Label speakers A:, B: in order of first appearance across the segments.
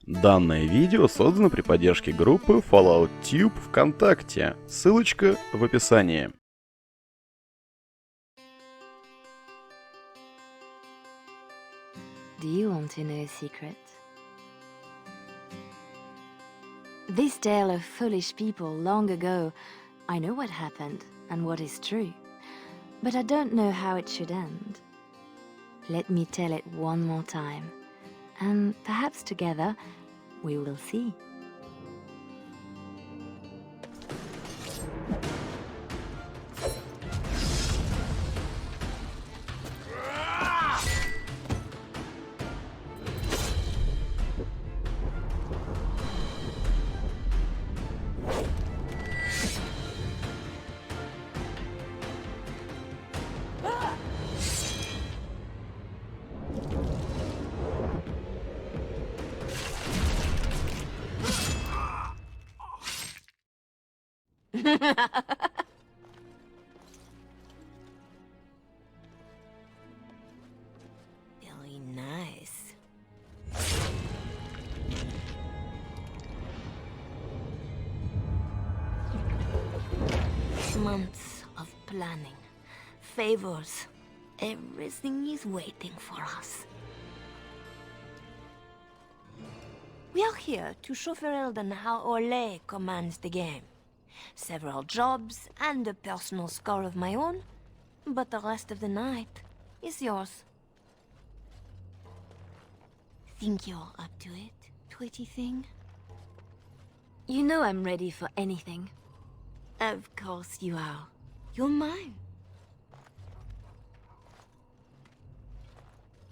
A: Данное видео создано при поддержке группы Fallout Tube ВКонтакте. Ссылочка в описании.
B: Do you want to know a secret? This tale of foolish people long ago, I know what happened and what is true, but I don't know how it should end. Let me tell it one more time, and perhaps together we will see. Really nice. Months of planning, favors, everything is waiting for us. We are here to show Ferelden how Ole commands the game. Several jobs and a personal score of my own, but the rest of the night is yours. Think you're up to it, pretty thing? You know I'm ready for anything. Of course you are. You're mine.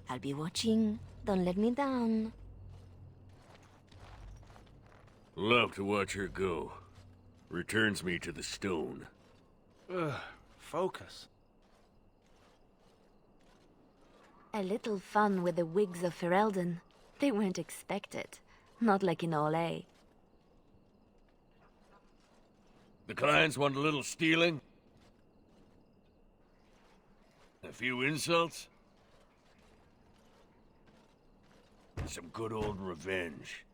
B: I'll be watching. Don't let me down.
C: Love to watch her go. Returns me to the stone.
D: Focus.
B: A little fun with the wigs of Ferelden. They won't expect it. Not like in Ole.
C: The clients want a little stealing? A few insults? Some good old revenge.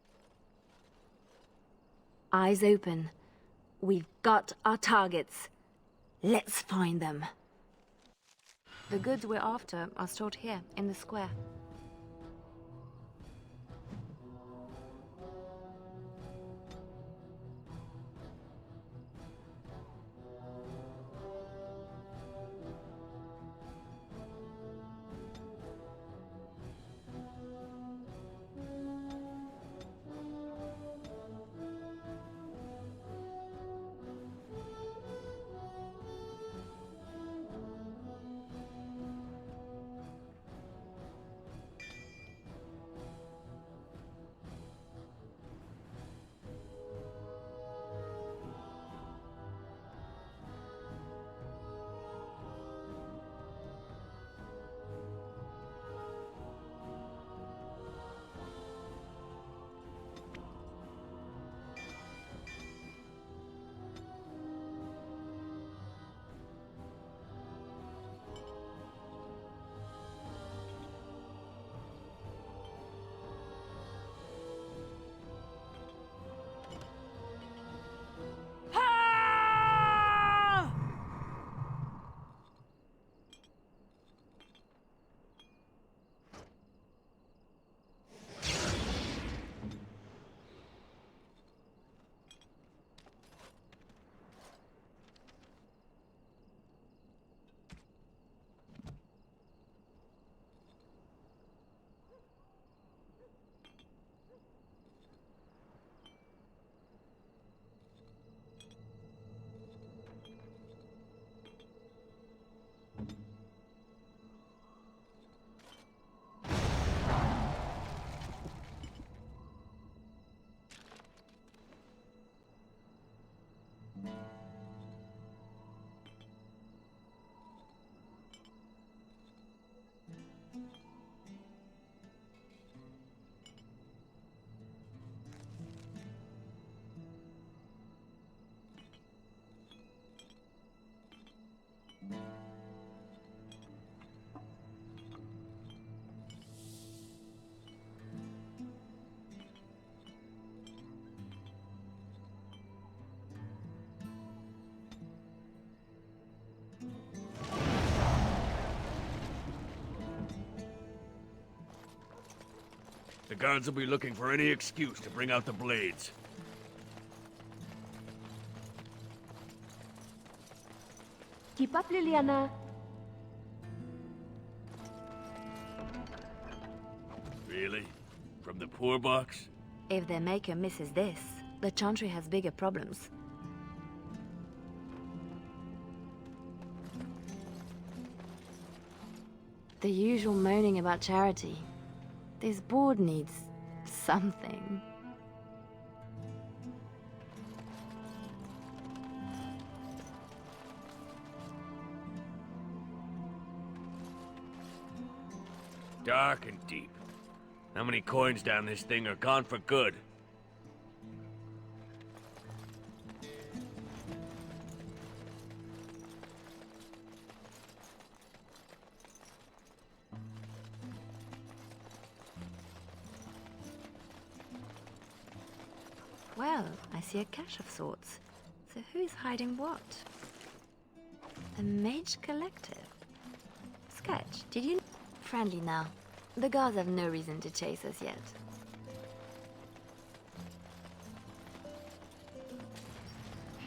B: Eyes open. We've got our targets. Let's find them. The goods we're after are stored here, in the square.
C: The guards will be looking for any excuse to bring out the blades.
D: Keep up, Leliana.
C: Really? From the poor box?
B: If their maker misses this, the Chantry has bigger problems. The usual moaning about charity. This board needs something.
C: Dark and deep. How many coins down this thing are gone for good?
B: Well, I see a cache of sorts. So who's hiding what? The Mage Collective. Sketch, did you... Friendly now. The guards have no reason to chase us yet.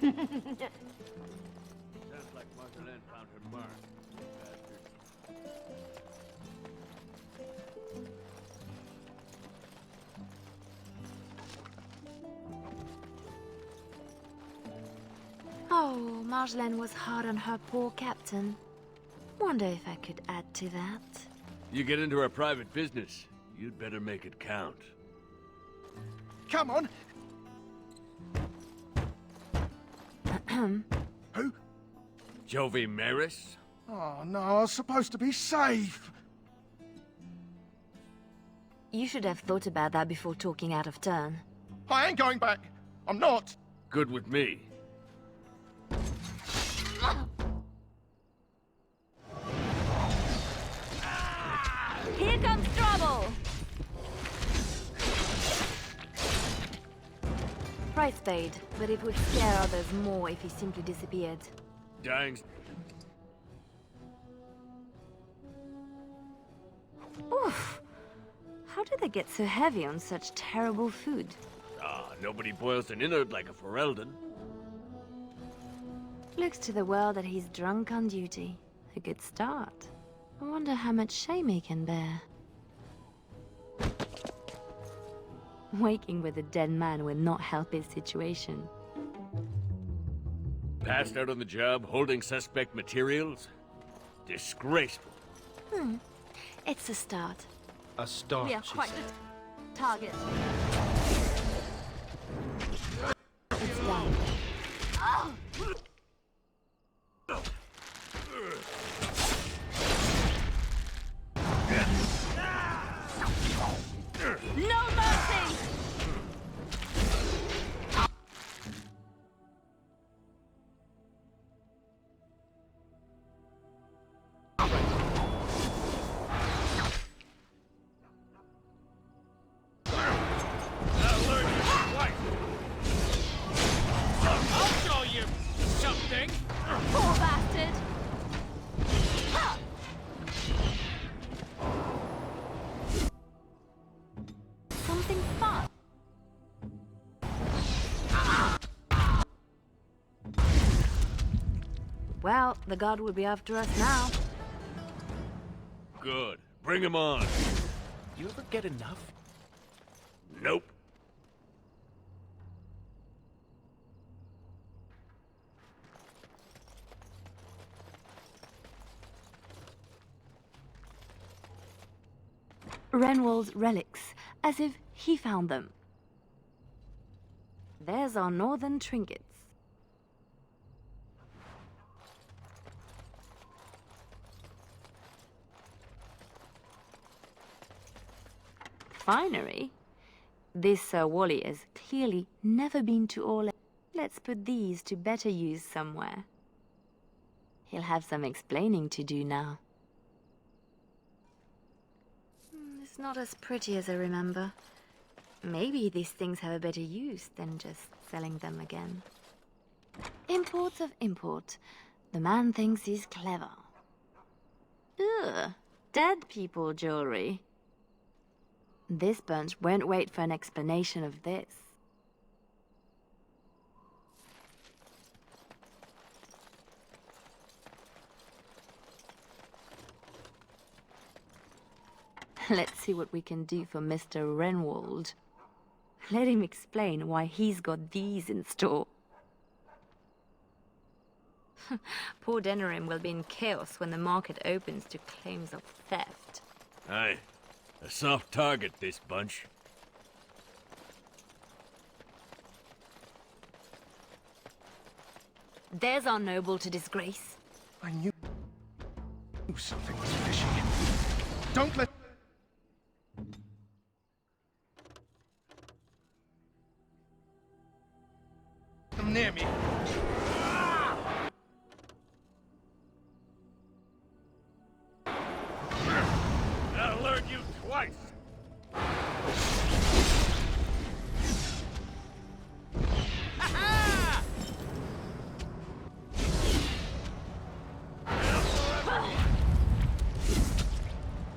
C: Sounds like Marceline found her mark. Bastard.
B: Oh, Marjolaine was hard on her poor captain. Wonder if I could add to that.
C: You get into our private business, you'd better make it count.
E: Come on! Who?
C: Jovi Maris?
E: Oh no, I was supposed to be safe!
B: You should have thought about that before talking out of turn.
E: I ain't going back! I'm not!
C: Good with me.
B: Here comes trouble! Price paid, but it would scare others more if he simply disappeared.
C: Dying's...
B: Oof! How do they get so heavy on such terrible food?
C: Nobody boils an innard like a Ferelden.
B: Looks to the world that he's drunk on duty. A good start. I wonder how much shame he can bear. Waking with a dead man will not help his situation.
C: Passed out on the job, holding suspect materials? Disgraceful.
B: It's a start.
F: A start,
B: We are
F: she
B: quite
F: said.
B: the target. It's done. No mercy! Poor bastard! Something fun. Well, the guard will be after us now.
C: Good. Bring him on.
F: You ever get enough?
C: Nope.
B: Renwald's relics, as if he found them. There's our northern trinkets. Finery? This Sir Wally has clearly never been to Orle. Let's put these to better use somewhere. He'll have some explaining to do now. It's not as pretty as I remember. Maybe these things have a better use than just selling them again. Imports of import. The man thinks he's clever. Ugh, dead people jewelry. This bunch won't wait for an explanation of this. Let's see what we can do for Mr. Renwald. Let him explain why he's got these in store. Poor Denerim will be in chaos when the market opens to claims of theft.
C: Aye. A soft target, this bunch.
B: There's our noble to disgrace.
E: I knew something was fishy. Don't let them near me.
C: I'll learn you twice.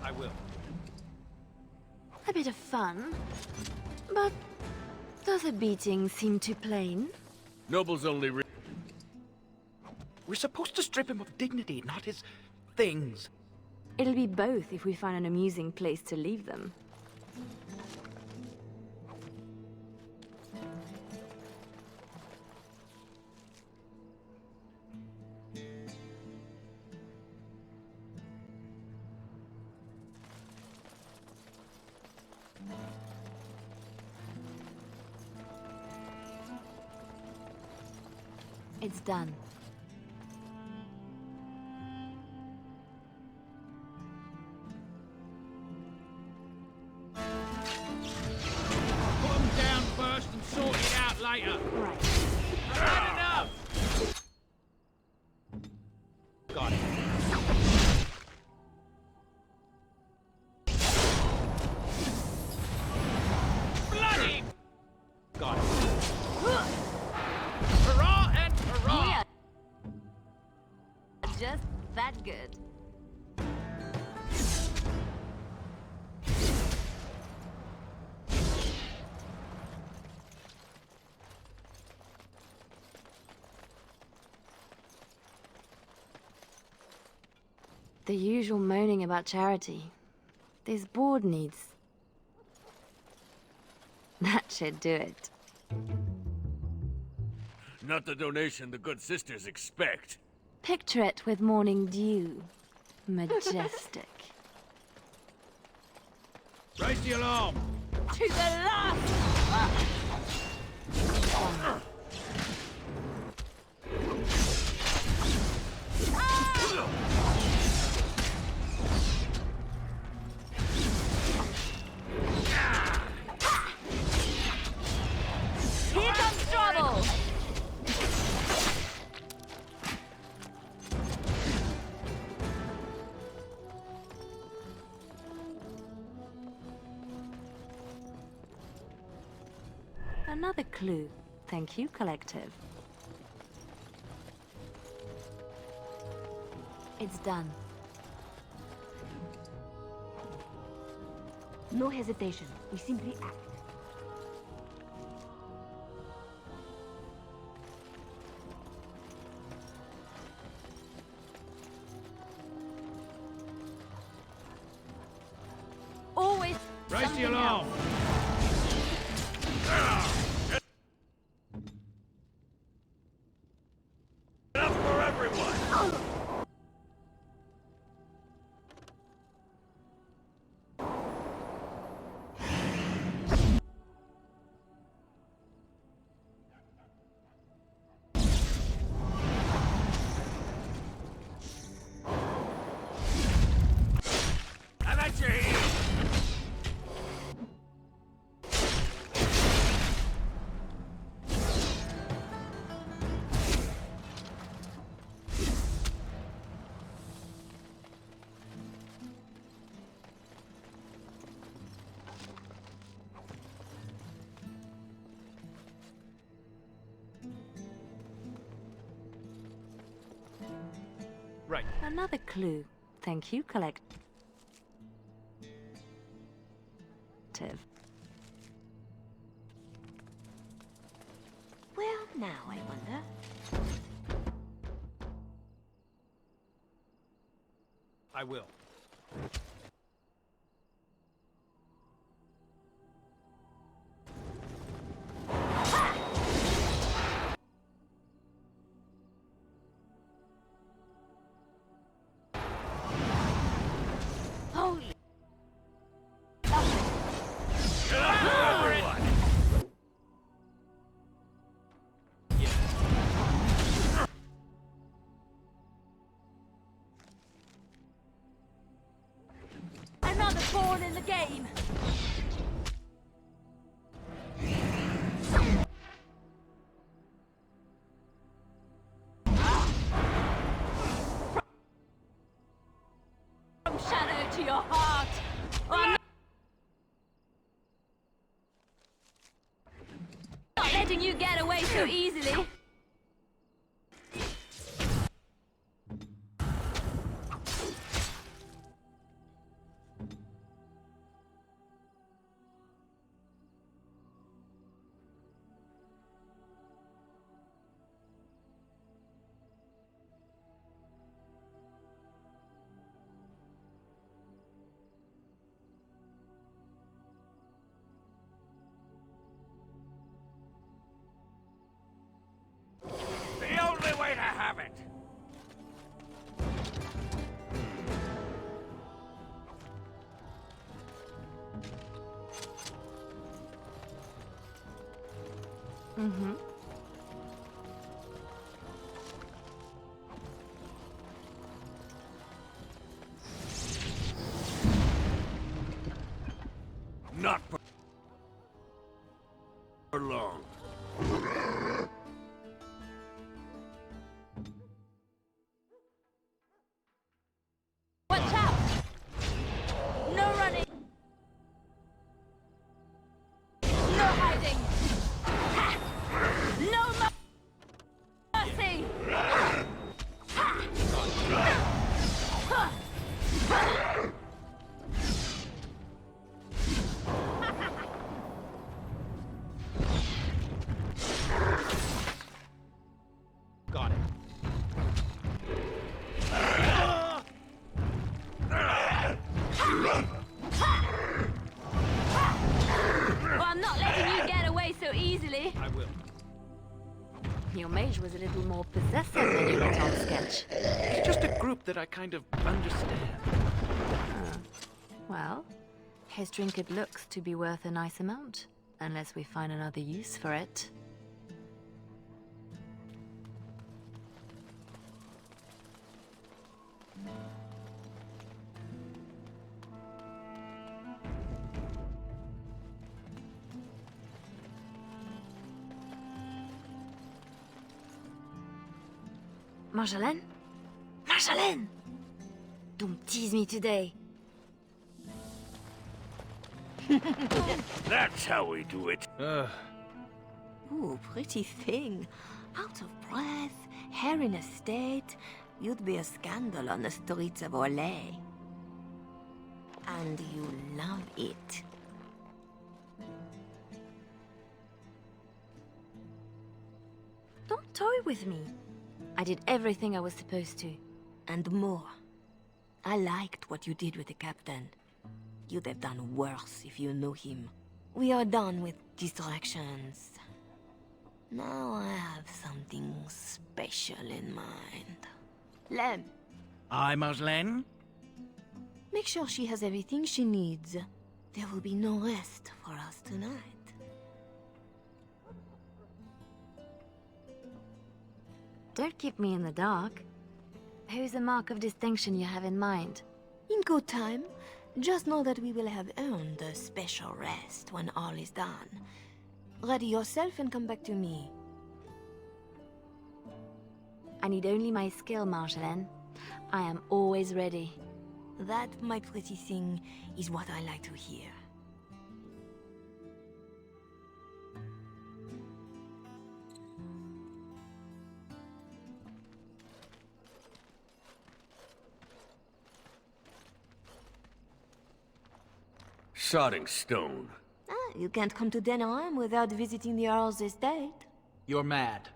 F: I will.
B: A bit of fun. But does a beating seem too plain?
C: Noble's only
F: We're supposed to strip him of dignity, not his things.
B: It'll be both if we find an amusing place to leave them. It's done.
C: Put them down first and sort it out later.
B: Right.
C: Had enough!
F: Got it.
C: Bloody!
F: Got it.
C: Hurrah and hurrah!
B: Yeah. Just that good. The usual moaning about charity. This board needs... That should do it.
C: Not the donation the good sisters expect.
B: Picture it with morning dew. Majestic.
C: Raise the alarm!
B: To the last! Here comes trouble! Another clue. Thank you, Collective. It's done.
D: No hesitation. We simply act.
B: Always
C: Raise the
B: something
C: alarm!
B: else.
C: Enough for everyone! I'm at your heels!
F: Right.
B: Another clue. Thank you, Collective.
D: now, I wonder?
E: I will.
D: Holy... Another pawn in the game! From shadow to your heart! Or I'm not letting you get away so easily!
C: The only way to have it!
B: Mm-hmm.
C: Not for long.
D: Watch out! No running! No hiding! Ha! No mercy!
E: Got it.
D: Well, I'm not letting you get away so easily.
E: I will.
B: Your mage was a little more possessive than you got on sketch.
F: It's just a group that I kind of understand.
B: Well, his trinket looks to be worth a nice amount, unless we find another use for it. Marjolaine? Marjolaine! Don't tease me today.
C: That's how we do it.
G: Ooh, pretty thing. Out of breath, hair in a state. You'd be a scandal on the streets of Orlais. And you love it.
B: Don't toy with me. I did everything I was supposed to.
G: And more. I liked what you did with the captain. You'd have done worse if you knew him. We are done with distractions. Now I have something special in mind. Lem,
F: Aye, Marjolaine?
G: make sure she has everything she needs. There will be no rest for us tonight.
B: Don't keep me in the dark. Who's the mark of distinction you have in mind?
G: In good time, just know that we will have earned a special rest when all is done. Ready yourself and come back to me.
B: I need only my skill, Marjolaine. I am always ready.
G: That, my pretty thing, is what I like to hear.
C: Sodding stone.
G: Ah, you can't come to Denham without visiting the Earl's estate.
F: You're mad.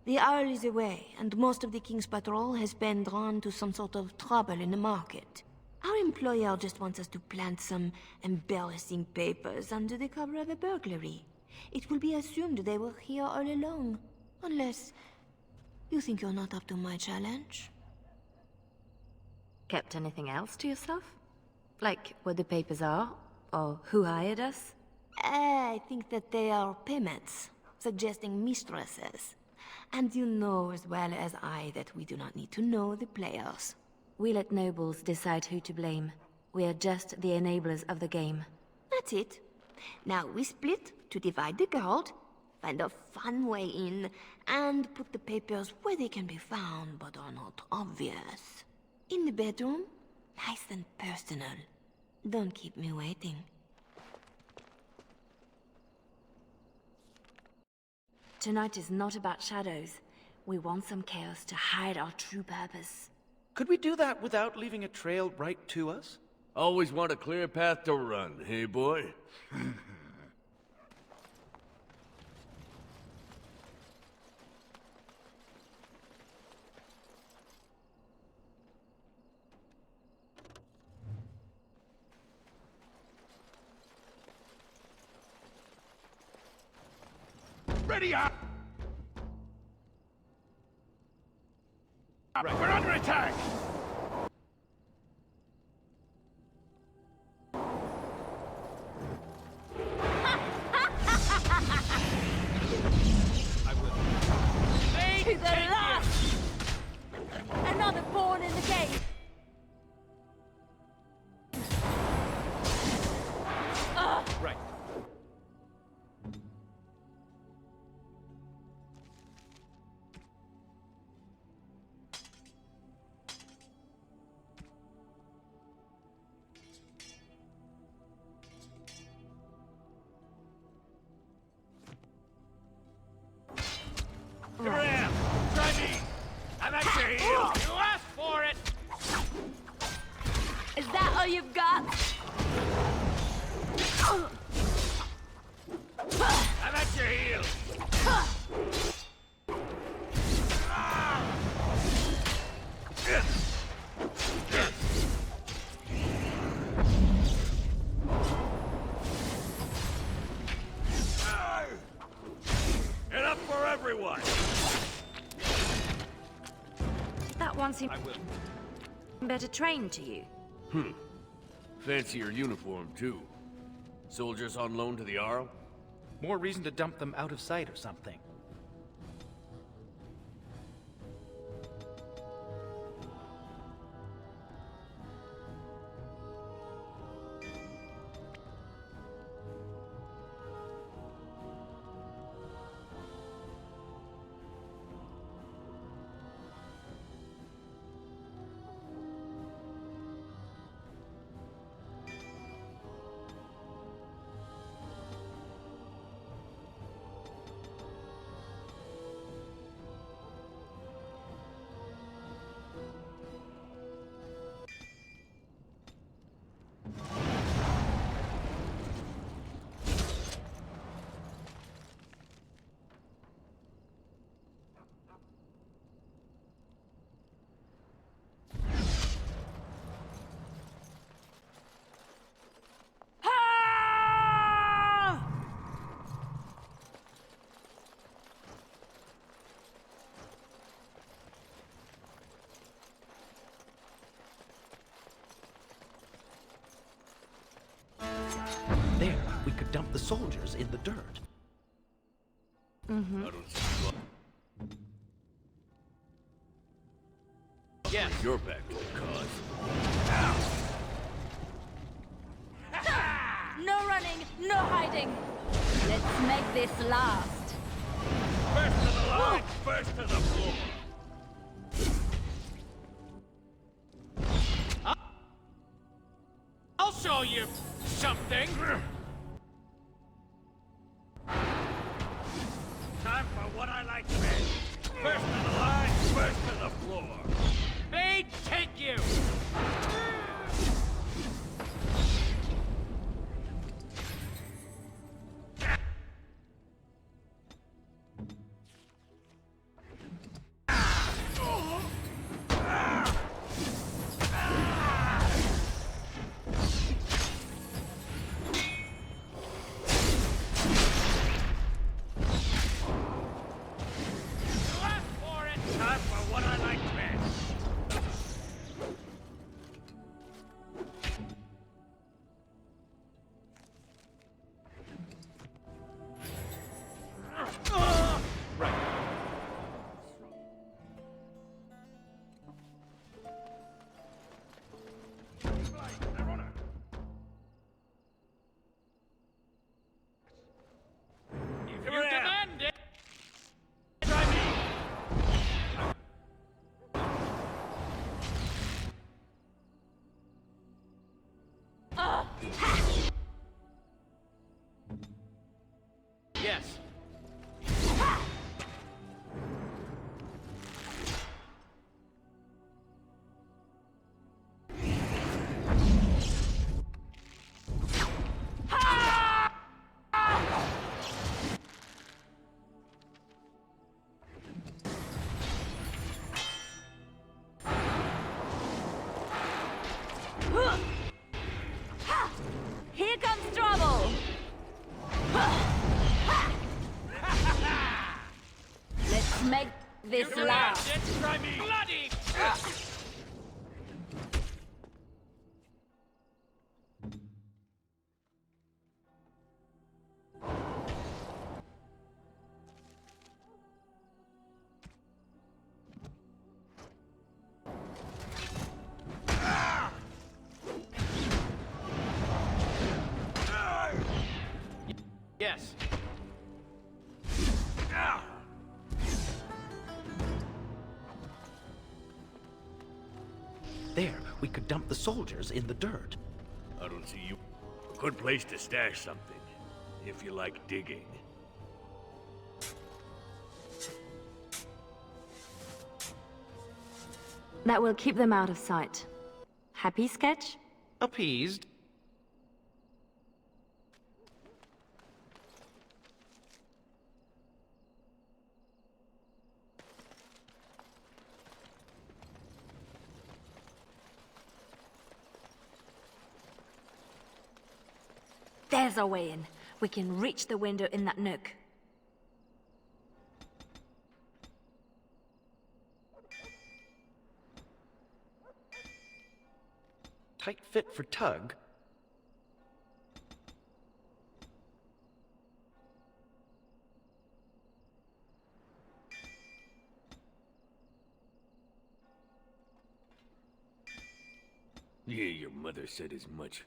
G: The Owl is away, and most of the King's patrol has been drawn to some sort of trouble in the market. Our employer just wants us to plant some embarrassing papers under the cover of a burglary. It will be assumed they were here all along. Unless you think you're not up to my challenge.
B: Kept anything else to yourself? Like what the papers are? Or who hired us?
G: I think that they are payments, suggesting mistresses. And you know as well as I that we do not need to know the players.
B: We let nobles decide who to blame. We are just the enablers of the game.
G: That's it. Now we split to divide the gold, find a fun way in, and put the papers where they can be found but are not obvious. In the bedroom, nice and personal. Don't keep me waiting.
B: Tonight is not about shadows. We want some chaos to hide our true purpose.
F: Could we do that without leaving a trail right to us?
C: Always want a clear path to run, hey boy?
E: Ready up! Right. We're under attack! I will.
D: To the last! Another pawn in the game!
F: Right.
C: Here I am! Try me! I'm at your heels!
E: You asked for it!
D: Is that all you've got?
C: I'm at your heels! Enough for everyone!
B: That one seemed
E: I will.
B: better trained to you.
C: Fancier uniform, too. Soldiers on loan to the Arl?
F: More reason to dump them out of sight or something. There, we could dump the soldiers in the dirt.
C: I don't see why.
E: Yes.
C: You're back to the cause.
D: No running, no hiding. Let's make this last.
C: First to the line, first to the floor.
E: I'll show you something.
C: Time for what I like best. First to the line, first to the floor.
E: May take you!
F: Yes.
D: Here comes trouble! Let's make this last.
C: Try me! Bloody!
F: Yes. There, we could dump the soldiers in the dirt.
C: I don't see you. A good place to stash something, if you like digging.
B: That will keep them out of sight. Happy, Sketch?
F: Appeased.
B: There's our way in. We can reach the window in that nook.
F: Tight fit for tug.
C: Yeah, your mother said as much.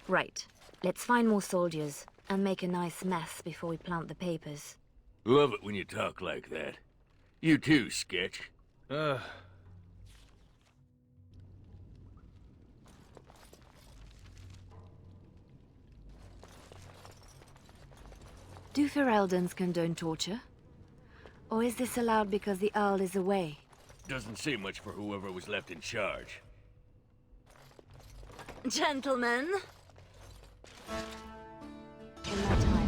B: Right. Let's find more soldiers and make a nice mess before we plant the papers.
C: Love it when you talk like that. You too, Sketch.
B: Do Ferelden's condone torture? Or is this allowed because the Earl is away?
C: Doesn't say much for whoever was left in charge.
D: Gentlemen,
B: In my time.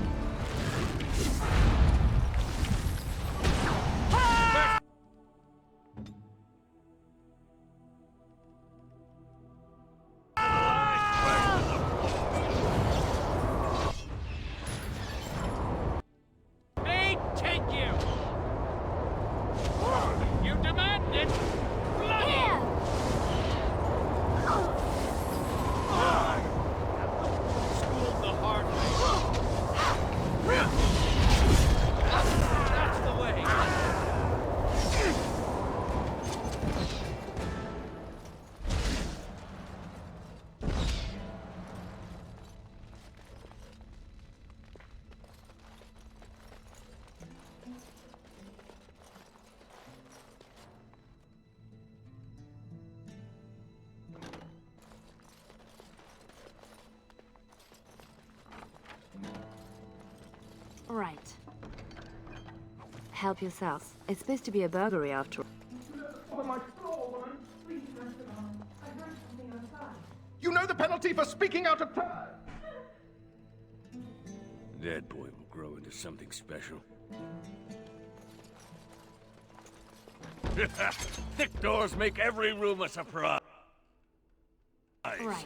C: Hey, take you! You demand it!
D: here!
C: Schooled the hard way. That's the way.
B: Right. Help yourselves. It's supposed to be a burglary after all.
E: You know the penalty for speaking out of turn.
C: That boy will grow into something special. Thick doors make every room a surprise.
B: Right.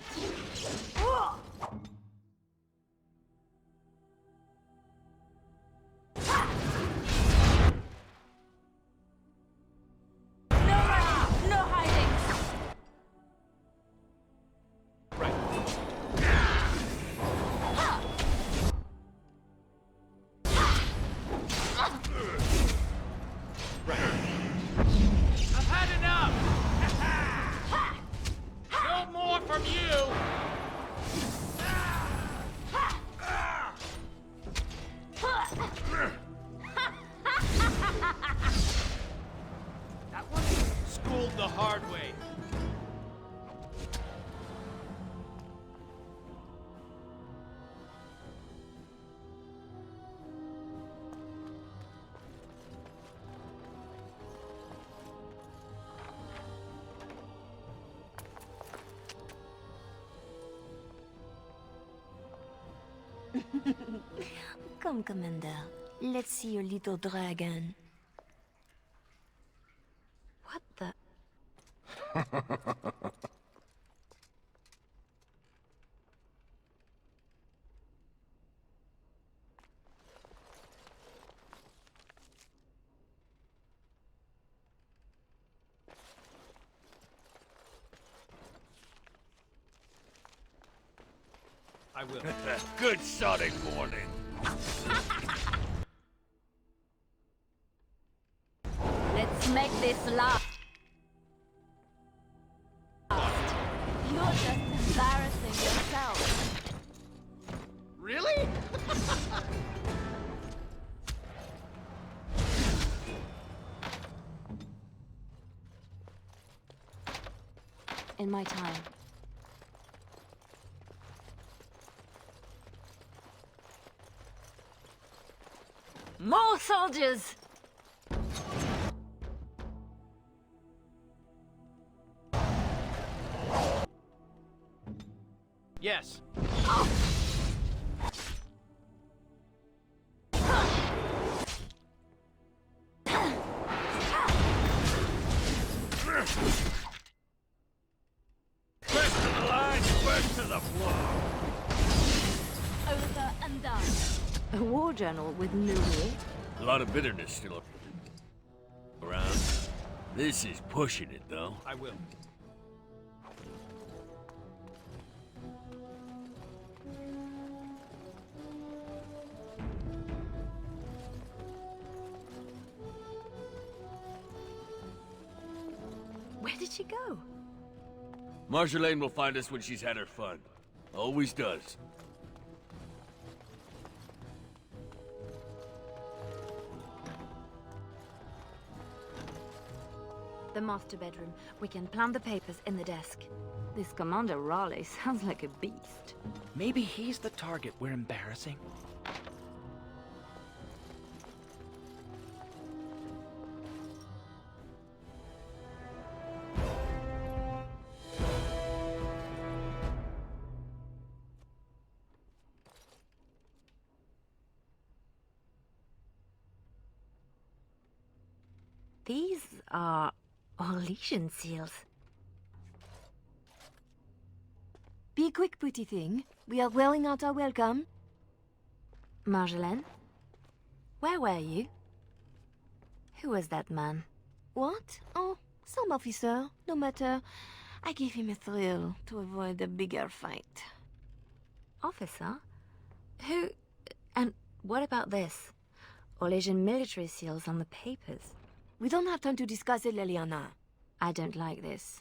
G: Come, Commander. Let's see your little dragon.
B: What the?
E: I will.
C: Good sodding morning.
D: Let's make this last. You're just embarrassing yourself.
F: Really?
B: In my time.
D: More soldiers!
F: Yes.
C: First to the line, first to the floor.
D: Over and done.
B: A war journal with no war?
C: A lot of bitterness still around. This is pushing it, though.
E: I will.
B: Where did she go?
C: Marjolaine will find us when she's had her fun. Always does.
B: The master bedroom. We can plant the papers in the desk. This Commander Raleigh sounds like a beast.
F: Maybe he's the target we're embarrassing.
B: These are Orlesian seals.
G: Be quick, pretty thing. We are wearing out our welcome.
B: Marjolaine? Where were you? Who was that man?
G: What? Oh, some officer. No matter. I gave him a thrill to avoid a bigger fight.
B: Officer? Who... And what about this? Orlesian military seals on the papers.
G: We don't have time to discuss it, Leliana.
B: I don't like this.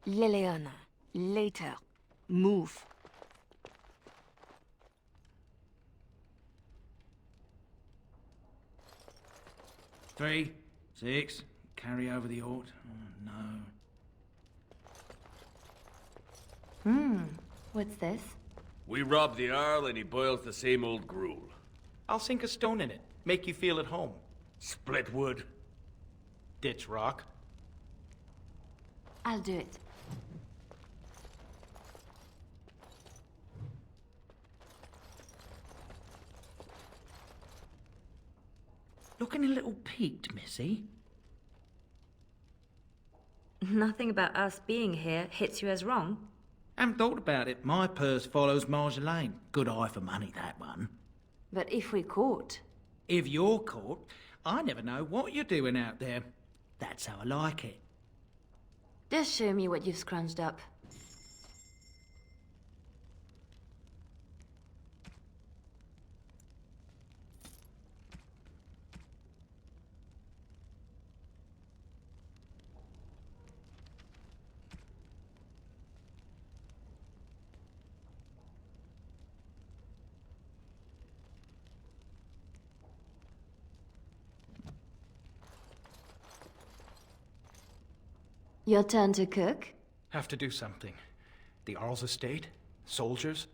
G: Leliana. Later. Move.
F: Three, 6, carry over the ort. Oh, no.
B: What's this?
C: We rob the Arl and he boils the same old gruel.
F: I'll sink a stone in it. Make you feel at home.
C: Split wood.
F: Ditch rock.
B: I'll do it.
F: Looking a little peaked, Missy.
B: Nothing about us being here hits you as wrong.
F: Haven't thought about it. My purse follows Marjolaine. Good eye for money, that one.
B: But if we're caught...
F: If you're caught, I never know what you're doing out there. That's how I like it.
B: Just show me what you've scrunched up. Your turn to cook?
F: Have to do something. The Arl's estate? Soldiers?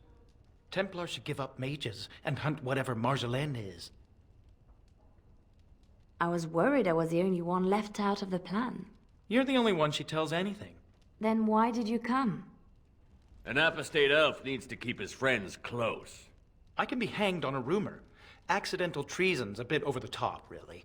F: Templars should give up mages and hunt whatever Marjolaine is.
B: I was worried I was the only one left out of the plan.
F: You're the only one she tells anything.
B: Then why did you come?
C: An apostate elf needs to keep his friends close.
F: I can be hanged on a rumor. Accidental treason's a bit over the top, really.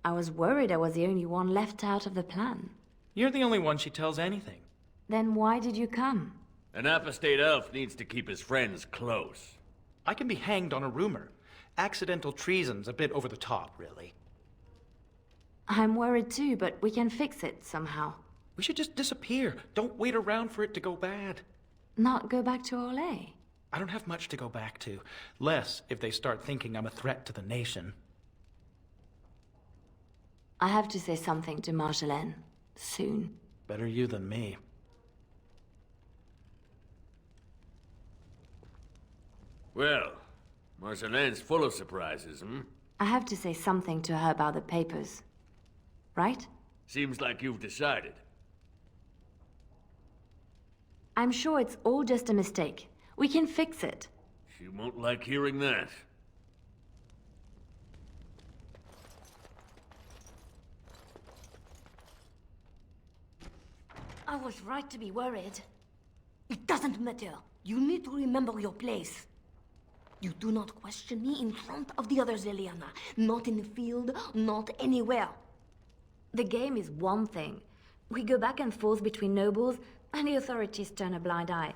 B: I was worried I was the only one left out of the plan.
F: You're the only one she tells anything.
B: Then why did you come?
C: An apostate elf needs to keep his friends close.
F: I can be hanged on a rumor. Accidental treason's a bit over the top, really.
B: I'm worried too, but we can fix it somehow.
F: We should just disappear. Don't wait around for it to go bad.
B: Not go back to Orlais.
F: I don't have much to go back to. Less if they start thinking I'm a threat to the nation.
B: I have to say something to Marjolaine. Soon.
F: Better you than me.
C: Well, Marcelaine's full of surprises, hmm?
B: I have to say something to her about the papers. Right?
C: Seems like you've decided.
B: I'm sure it's all just a mistake. We can fix it.
C: She won't like hearing that.
G: I was right to be worried. It doesn't matter. You need to remember your place. You do not question me in front of the others, Leliana. Not in the field, not anywhere.
B: The game is one thing. We go back and forth between nobles, and the authorities turn a blind eye.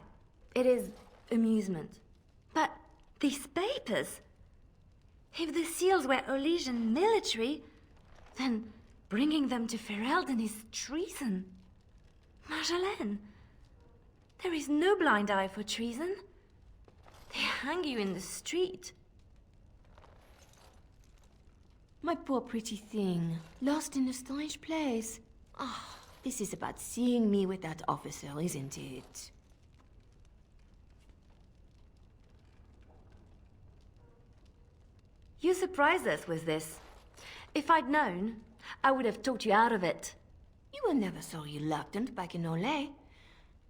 B: It is amusement. But these papers... If the seals were Orlesian military, then bringing them to Ferelden is treason. Marjolaine, there is no blind eye for treason. They hang you in the street.
G: My poor pretty thing, lost in a strange place. Ah, this is about seeing me with that officer, isn't it?
B: You surprised us with this. If I'd known, I would have talked you out of it.
G: You were never so reluctant back in Orlais.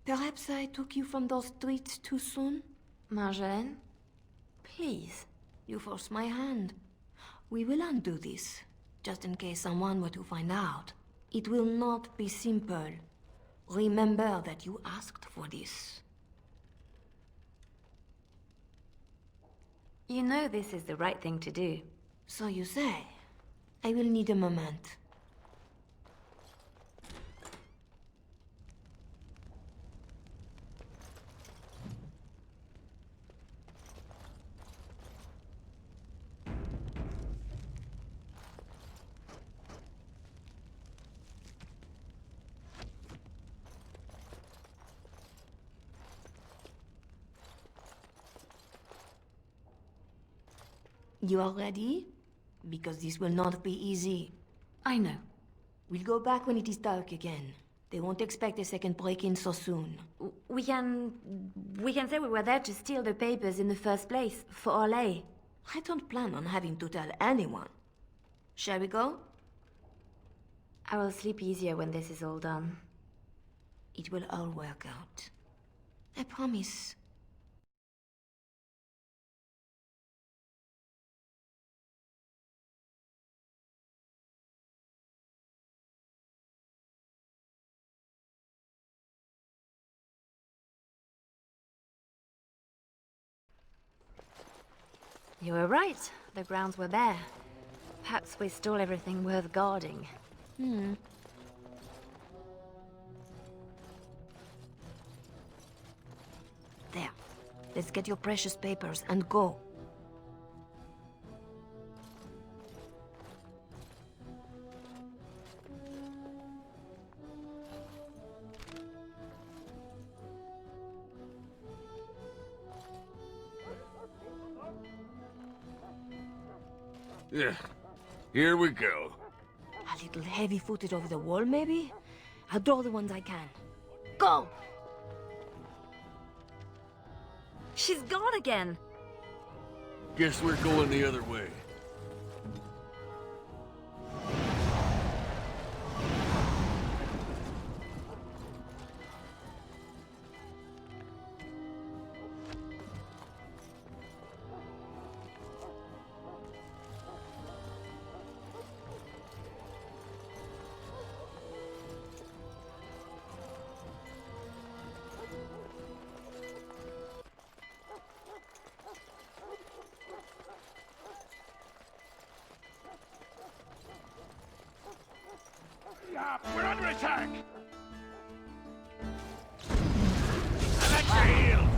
G: Perhaps I took you from those streets too soon?
B: Marjolaine?
G: Please, you forced my hand. We will undo this, just in case someone were to find out. It will not be simple. Remember that you asked for this.
B: You know this is the right thing to do.
G: So you say. I will need a moment. You are ready? Because this will not be easy.
B: I know.
G: We'll go back when it is dark again. They won't expect a second break-in so soon.
B: We can say we were there to steal the papers in the first place, for Orlais.
G: I don't plan on having to tell anyone. Shall we go?
B: I will sleep easier when this is all done.
G: It will all work out. I promise.
B: You were right. The grounds were bare. Perhaps we stole everything worth guarding.
G: There. Let's get your precious papers and go.
C: Yeah, here we go.
G: A little heavy-footed over the wall, maybe? I'll draw the ones I can. Go!
B: She's gone again!
C: Guess we're going the other way. We're under attack! I'm at your heels!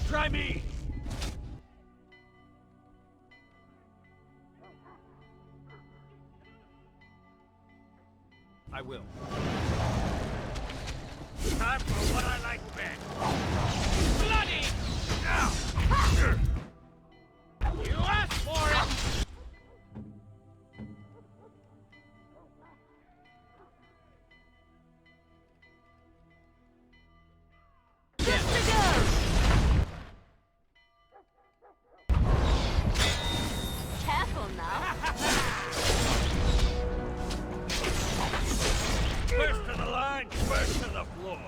C: Try me!
E: I will.
C: Time for what I like best. Bloody! Now! You asked for it!
D: Careful now.
C: First to the line, first to the floor.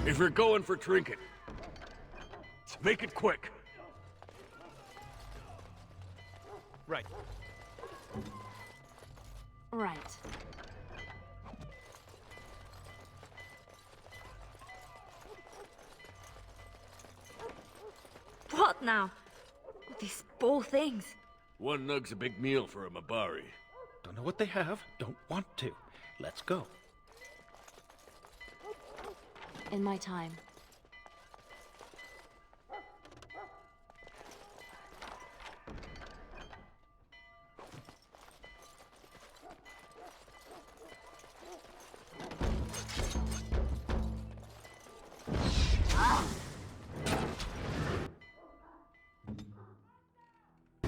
C: If you're going for trinket, make it quick.
E: Right.
B: Right.
D: What now? These poor things.
C: One nug's a big meal for a Mabari.
F: Don't know what they have, don't want to. Let's go.
B: In my time.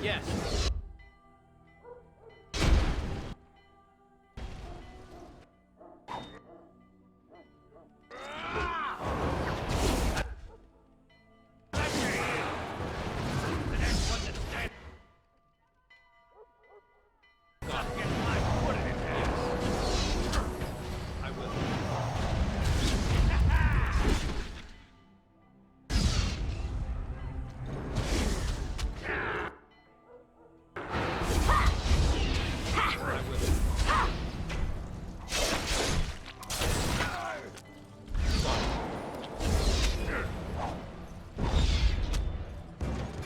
E: Yes. I will.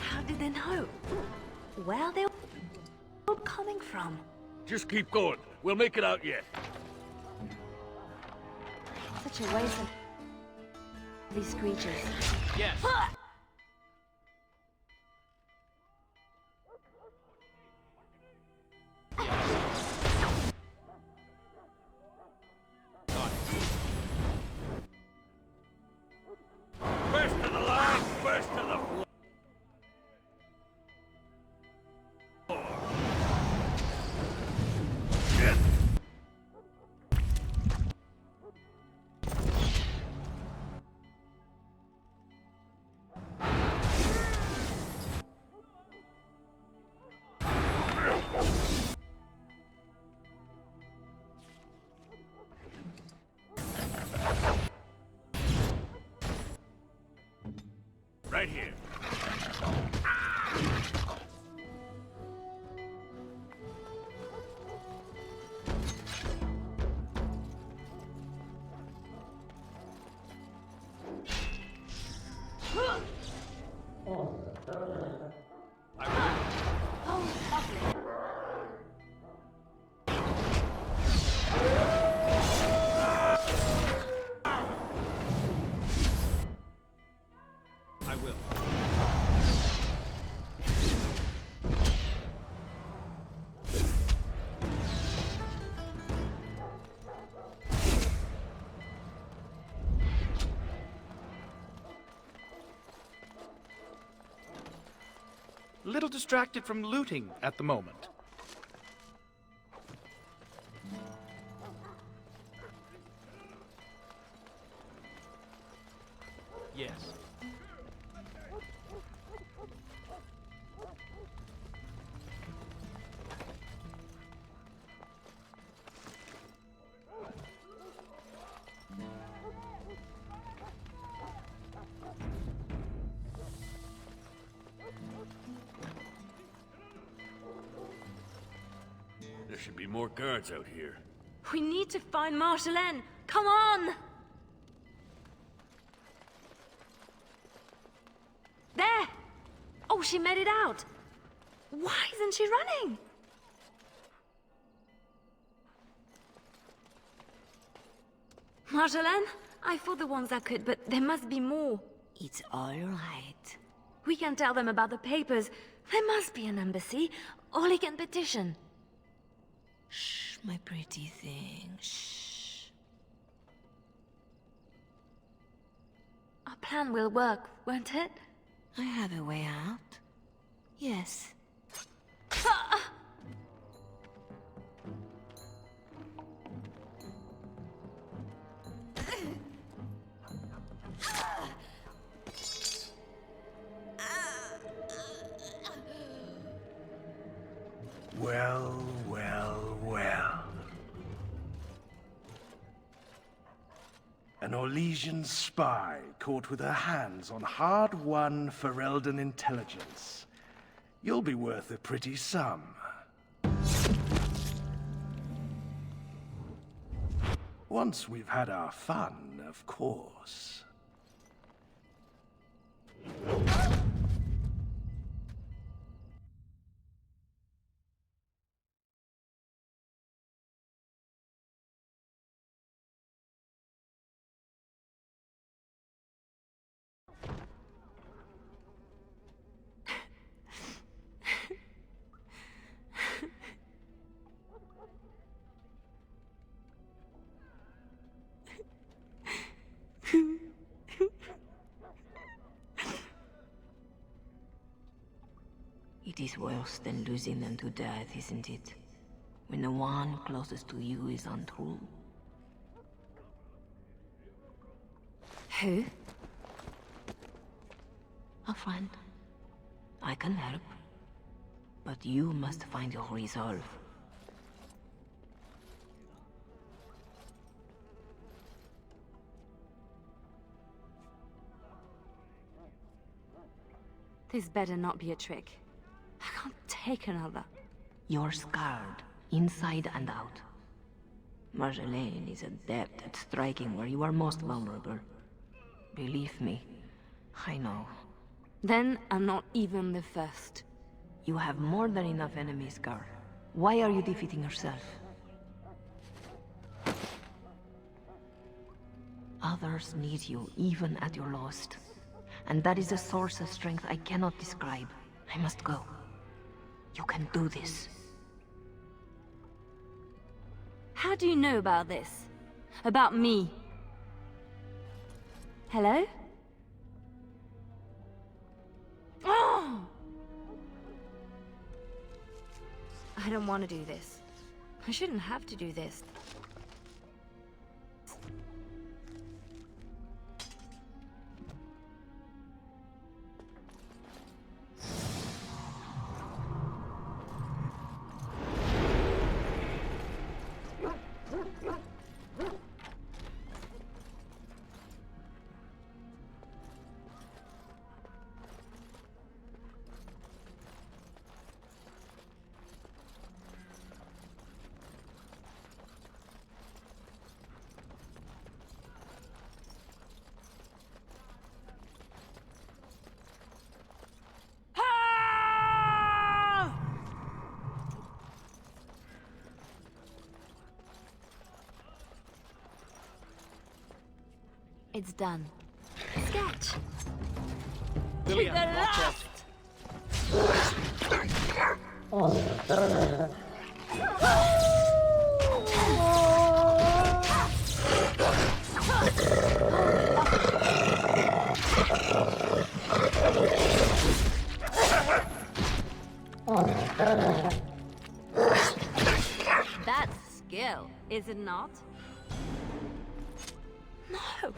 D: How did they know? Where are they all coming from?
C: Just keep going. We'll make it out yet.
B: Such a waste of these creatures.
E: Yes.
C: First to the line, first to the floor. Right here.
E: I will.
F: Little distracted from looting at the moment.
E: Yes.
C: should be more guards out here.
D: We need to find Marshallenne. Come on! There! Oh, she made it out. Why isn't she running? Marjolaine, I fought the ones that could, but there must be more.
G: It's all right.
D: We can tell them about the papers. There must be an embassy, or they can petition.
G: Shh, my pretty thing, shh.
D: Our plan will work, won't it?
G: I have a way out. Yes.
E: Well, well, well. An Orlesian spy caught with her hands on hard-won Ferelden intelligence. You'll be worth a pretty sum. Once we've had our fun, of course.
G: It is worse than losing them to death, isn't it? When the one closest to you is untrue.
D: Who?
G: A friend. I can help. But you must find your resolve.
D: This better not be a trick. I can't take another.
G: You're scarred, inside and out. Marjolaine is adept at striking where you are most vulnerable. Believe me, I know.
D: Then I'm not even the first.
G: You have more than enough enemies, girl. Why are you defeating yourself? Others need you, even at your lowest. And that is a source of strength I cannot describe. I must go. You can do this.
D: How do you know about this? About me? Hello? Oh! I don't want to do this. I shouldn't have to do this. It's done. Sketch!
F: Leliana, watch out!
D: That's skill, is it not? No,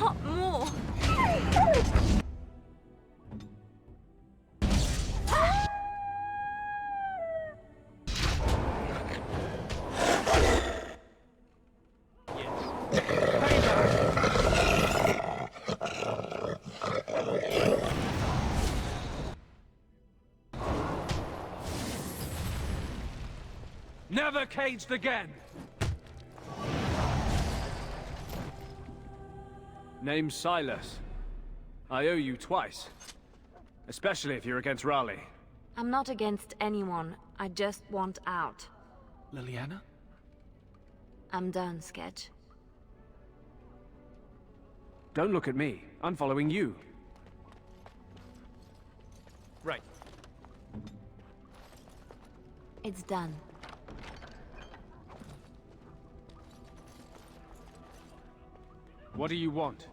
D: not more.
H: Never caged again! Name's Silas. I owe you twice. Especially if you're against Raleigh.
B: I'm not against anyone. I just want out.
F: Leliana?
B: I'm done, Sketch.
H: Don't look at me. I'm following you.
F: Right.
B: It's done.
H: What do you want?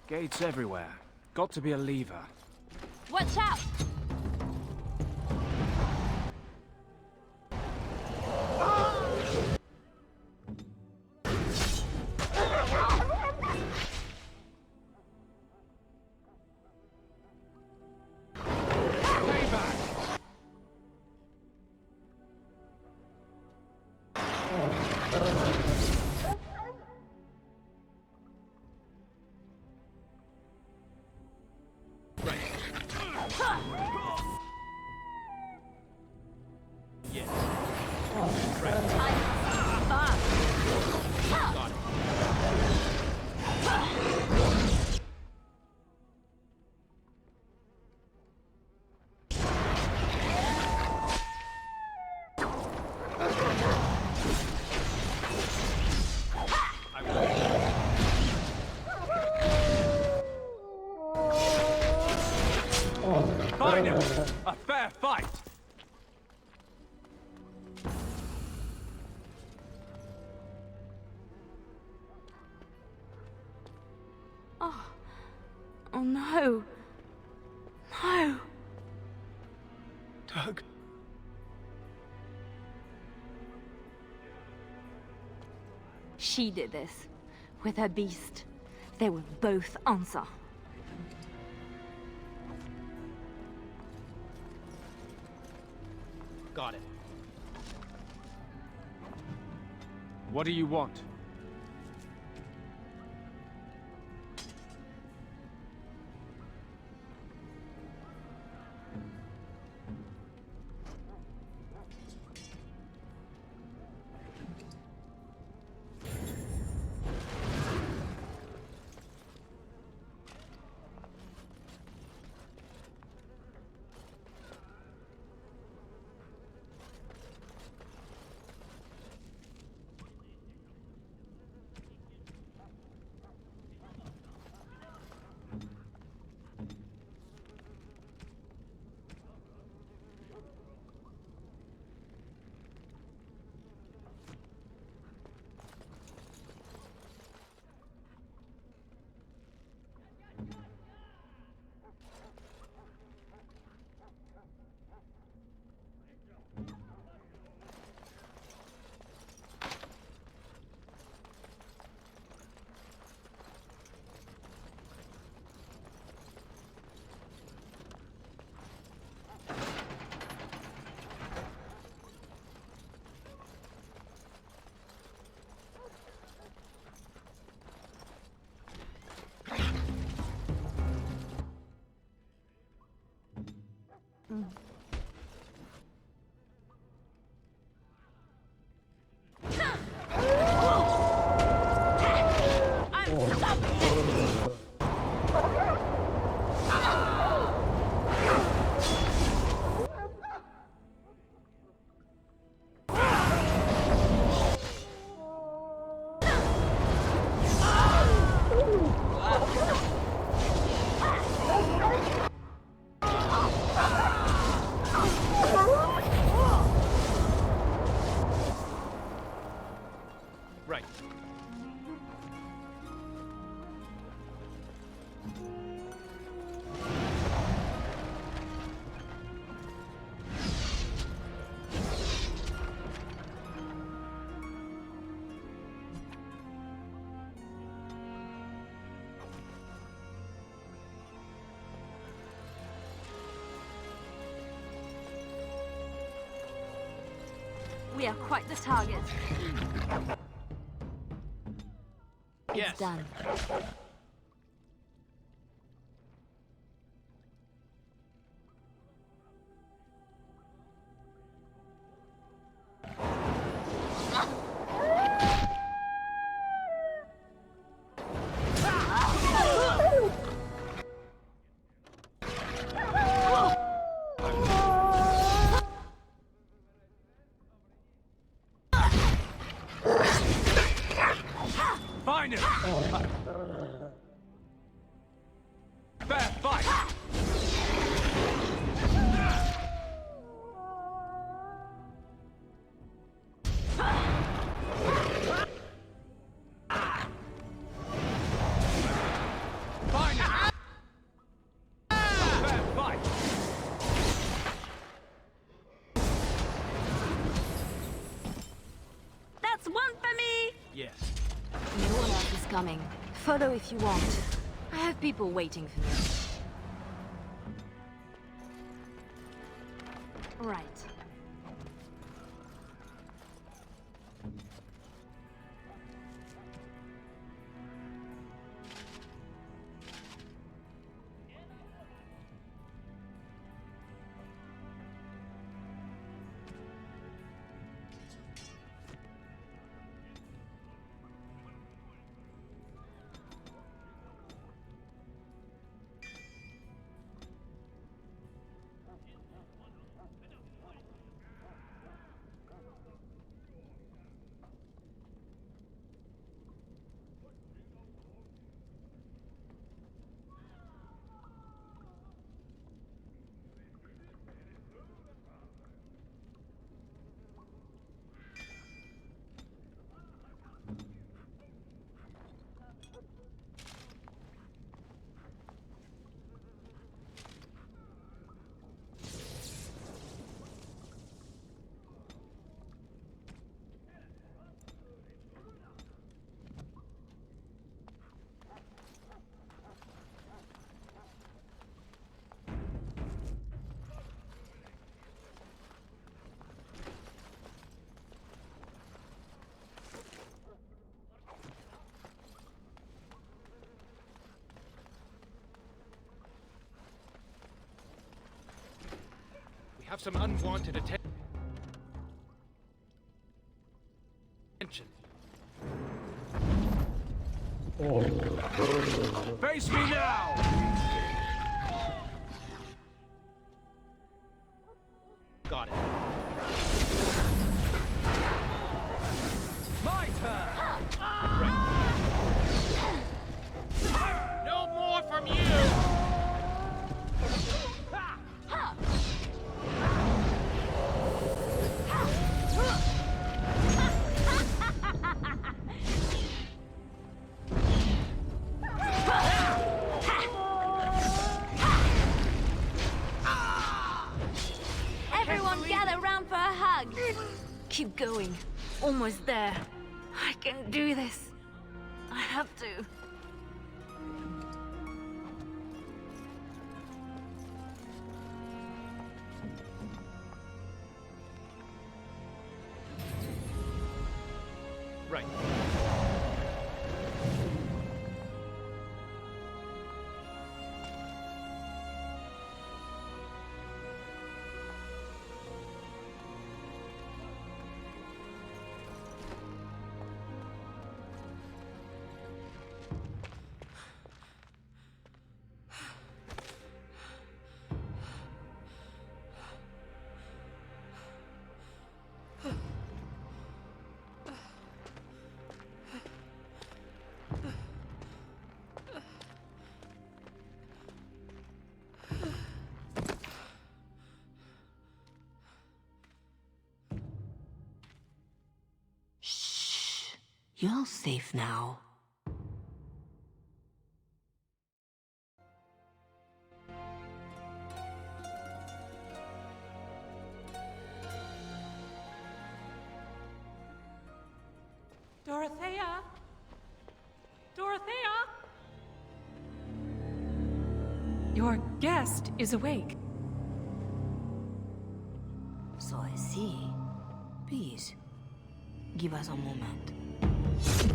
H: Gates everywhere. Got to be a lever.
D: Watch out!
H: Find him! A fair fight!
B: Oh no. No.
F: Doug?
B: She did this. With her beast. They will both answer.
F: Got it.
H: What do you want?
D: I'm stopping this!
H: Right.
B: We are quite the target.
H: Yes.
B: It's done.
H: Find him! Fair fight! Find him! Fair fight!
D: That's one for me!
H: Yes.
B: No one else is coming. Follow if you want. I have people waiting for me. Right.
F: We have some unwanted attention.
H: Face me now!
F: Got it.
H: My turn!
F: No more from you!
B: Everyone gather round for a hug. Keep going. Almost there. I can do this. I have to.
F: Right.
G: You're safe now.
D: Dorothea? Dorothea? Your guest is awake.
G: So I see. Please, give us a moment. Please.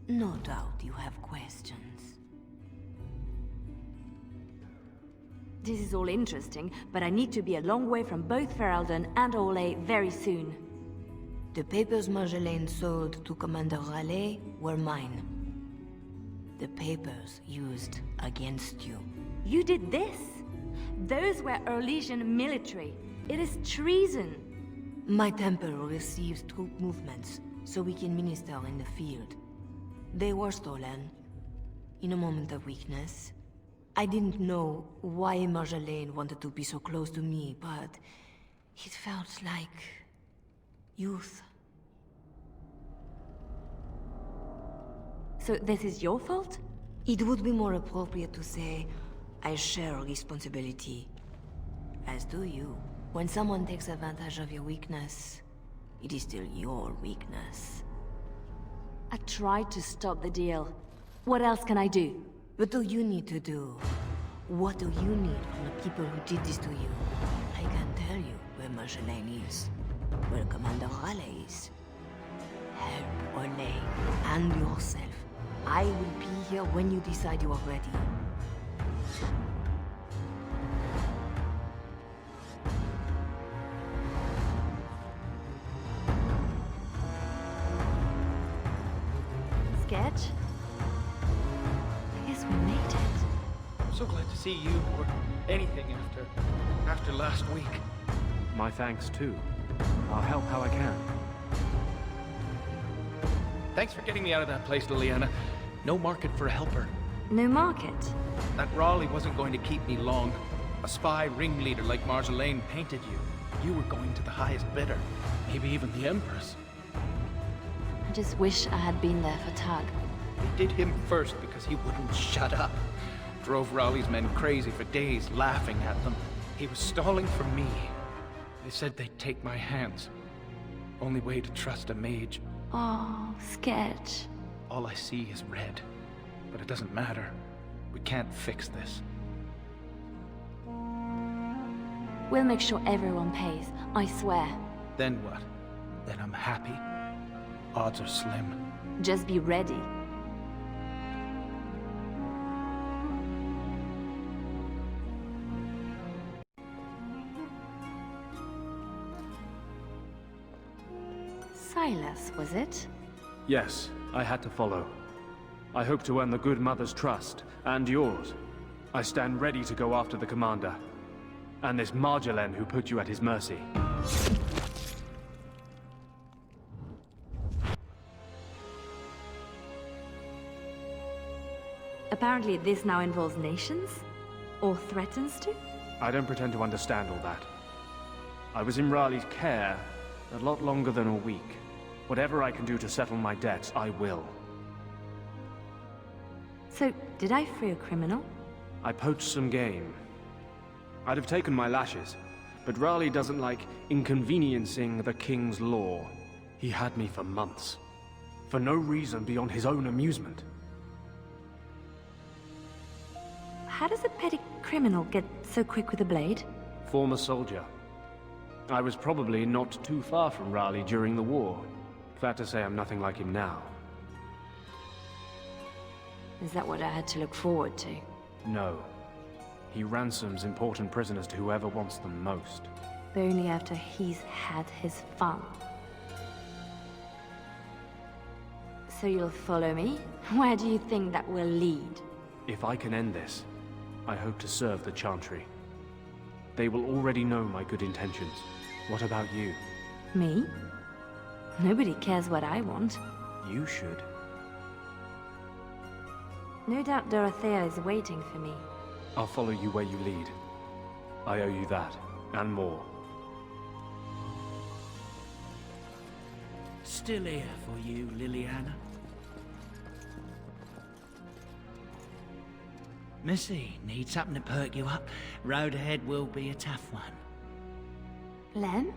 G: No doubt you have questions.
B: This is all interesting, but I need to be a long way from both Ferelden and Orlais very soon.
G: The papers Marjolaine sold to Commander Raleigh were mine. The papers used against you.
B: You did this? Those were Orlesian military. It is treason.
G: My temple receives troop movements, so we can minister in the field. They were stolen. In a moment of weakness. I didn't know why Marjolaine wanted to be so close to me, but it felt like youth.
B: So this is your fault?
G: It would be more appropriate to say, I share responsibility. As do you. When someone takes advantage of your weakness, it is still your weakness.
B: I tried to stop the deal. What else can I do?
G: What do you need to do? What do you need from the people who did this to you? I can tell you where Marjolaine is. Where Commander Raleigh is. Help Orlais and yourself. I will be here when you decide you are ready.
B: Sketch? I guess we made it.
F: I'm so glad to see you, or anything after last week.
H: My thanks too. I'll help how I can.
F: Thanks for getting me out of that place, Leliana. No market for a helper.
B: No market?
F: That Raleigh wasn't going to keep me long. A spy ringleader like Marjolaine painted you. You were going to the highest bidder. Maybe even the Empress.
B: I just wish I had been there for Tug.
F: They did him first because he wouldn't shut up. Drove Raleigh's men crazy for days, laughing at them. He was stalling for me. They said they'd take my hands. Only way to trust a mage.
B: Oh, Sketch.
F: All I see is red. But it doesn't matter. We can't fix this.
B: We'll make sure everyone pays, I swear.
F: Then what? Then I'm happy. Odds are slim.
B: Just be ready. Silas, was it?
H: Yes, I had to follow. I hope to earn the good mother's trust, and yours. I stand ready to go after the commander. And this Marjolaine who put you at his mercy.
B: Apparently this now involves nations? Or threatens to?
H: I don't pretend to understand all that. I was in Raleigh's care a lot longer than a week. Whatever I can do to settle my debts, I will.
B: So, did I free a criminal?
H: I poached some game. I'd have taken my lashes, but Raleigh doesn't like inconveniencing the king's law. He had me for months. For no reason beyond his own amusement.
B: How does a petty criminal get so quick with a blade?
H: Former soldier. I was probably not too far from Raleigh during the war. Glad to say I'm nothing like him now.
B: Is that what I had to look forward to?
H: No. He ransoms important prisoners to whoever wants them most.
B: But only after he's had his fun. So you'll follow me? Where do you think that will lead?
H: If I can end this, I hope to serve the Chantry. They will already know my good intentions. What about
B: Me? Nobody cares what I want.
H: you? You should.
B: No doubt Dorothea is waiting for me.
H: I'll follow you where you lead. I owe you that, and more.
I: Still here for you, Leliana. Missy, need something to perk you up? Road ahead will be a tough one.
B: Len?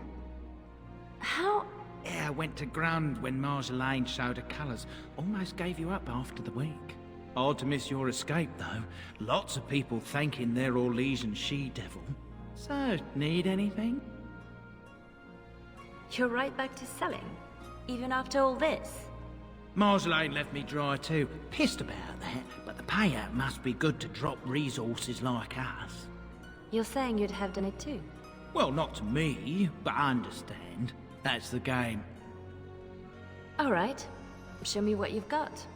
B: How?
I: Yeah, I went to ground when Marjolaine showed her colours. Almost gave you up after the week. Hard to miss your escape, though. Lots of people thanking their Orlesian she-devil. So, need anything?
B: You're right back to selling? Even after all this?
I: Marjolaine left me dry too. Pissed about that, but the payout must be good to drop resources like us.
B: You're saying you'd have done it too?
I: Well, not to me, but I understand. That's the game.
B: All right. Show me what you've got.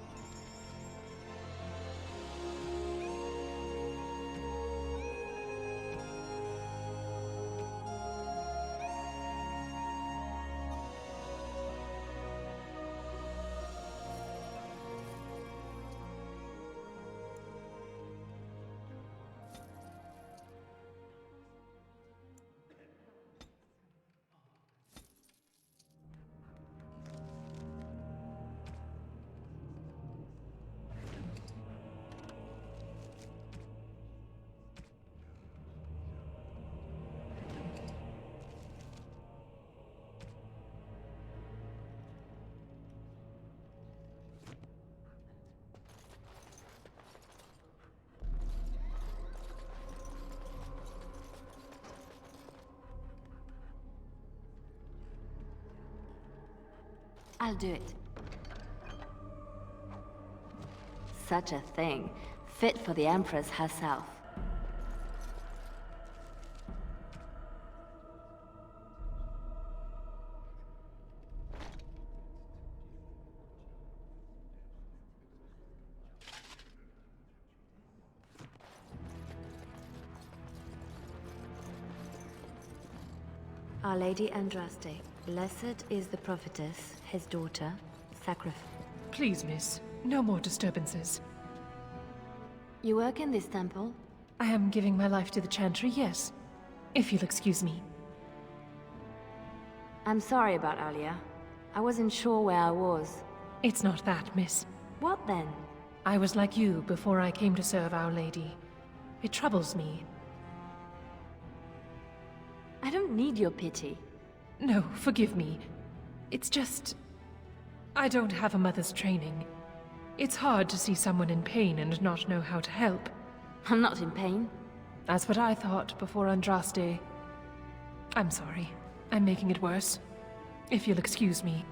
B: I'll do it. Such a thing. Fit for the Empress herself. Our Lady Andraste. Blessed is the prophetess, his daughter, sacrificed.
J: Please, miss. No more disturbances.
B: You work in this temple?
J: I am giving my life to the Chantry, yes. If you'll excuse me.
B: I'm sorry about earlier. I wasn't sure where I was.
J: It's not that, miss.
B: What then?
J: I was like you before I came to serve Our Lady. It troubles me.
B: I don't need your pity.
J: No, forgive me. It's just... I don't have a mother's training. It's hard to see someone in pain and not know how to help.
B: I'm not in pain.
J: That's what I thought before Andraste. I'm sorry. I'm making it worse. If you'll excuse me.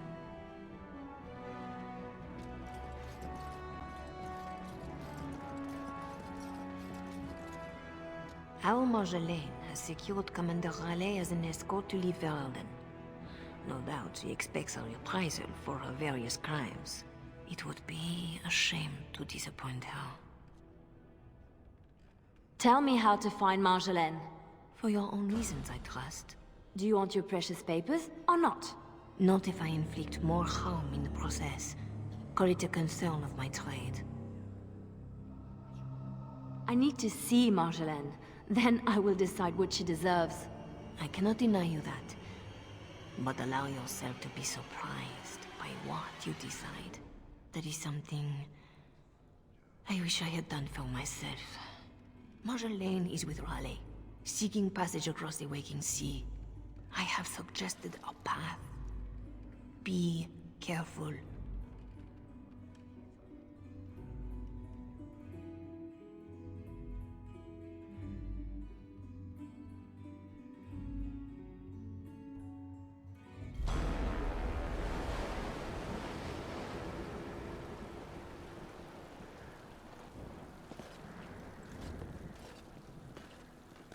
G: Our Marjolaine has secured Commander Raleigh as an escort to leave Veralden. No doubt she expects a reprisal for her various crimes. It would be a shame to disappoint her.
B: Tell me how to find Marjolaine.
G: For your own reasons, I trust.
B: Do you want your precious papers, or not?
G: Not if I inflict more harm in the process. Call it a concern of my trade.
B: I need to see Marjolaine. Then I will decide what she deserves.
G: I cannot deny you that. But allow yourself to be surprised by what you decide. That is something I wish I had done for myself. Marjolaine is with Raleigh, seeking passage across the waking sea. I have suggested a path. Be careful.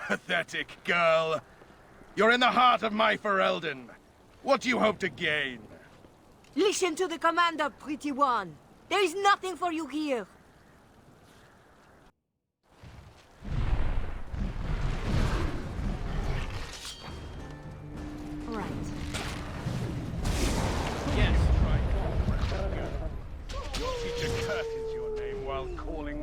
E: Pathetic girl. You're in the heart of my Ferelden. What do you hope to gain?
G: Listen to the commander, pretty one. There is nothing for you here.
B: Right.
E: Yes, right. Your teacher curses your name while calling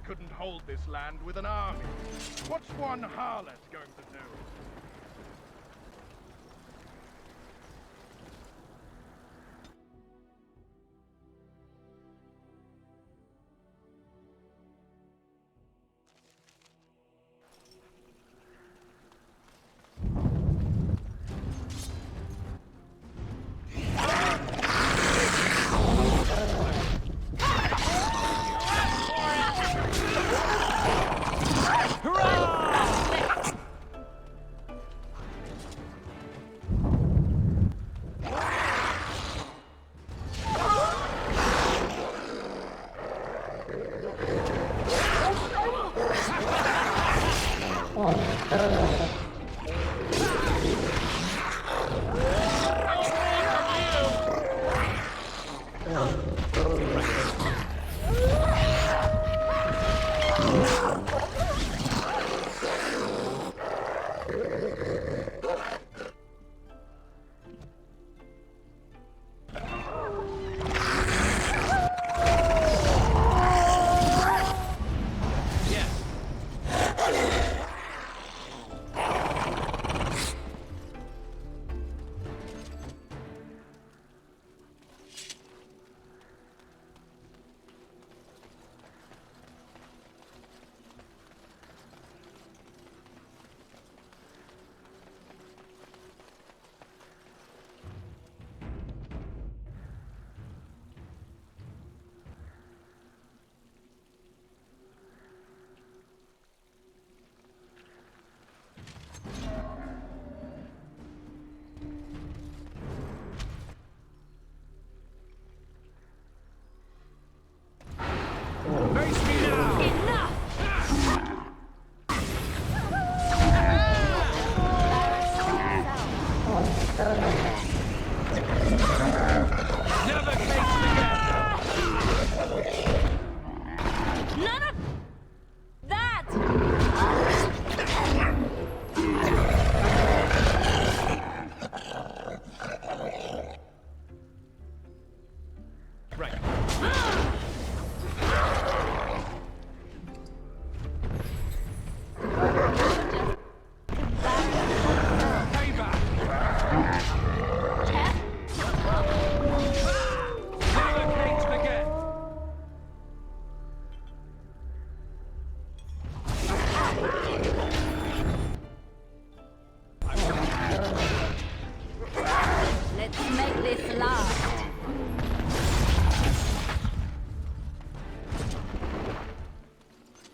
E: couldn't hold this land with an army. What's one harlot going to do?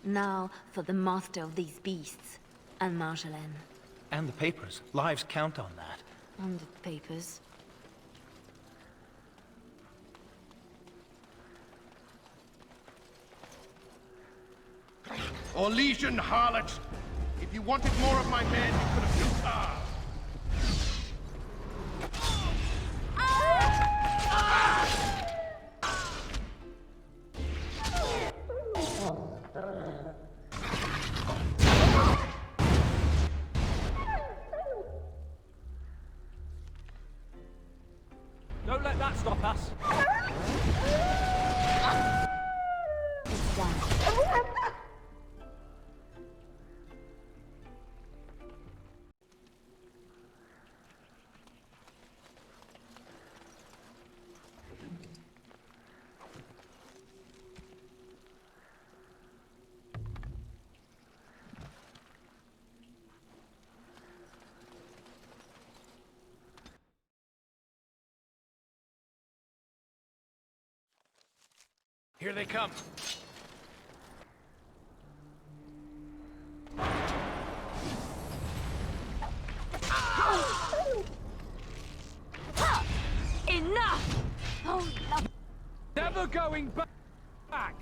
B: Now for the master of these beasts, and Marjolaine.
F: And the papers. Lives count on that.
B: And the papers.
E: Orlesian harlot! If you wanted more of my men, you could have used ours.
H: Don't let that stop us.
B: It's done.
F: Here they come.
D: Enough! Oh, no.
H: Never going back.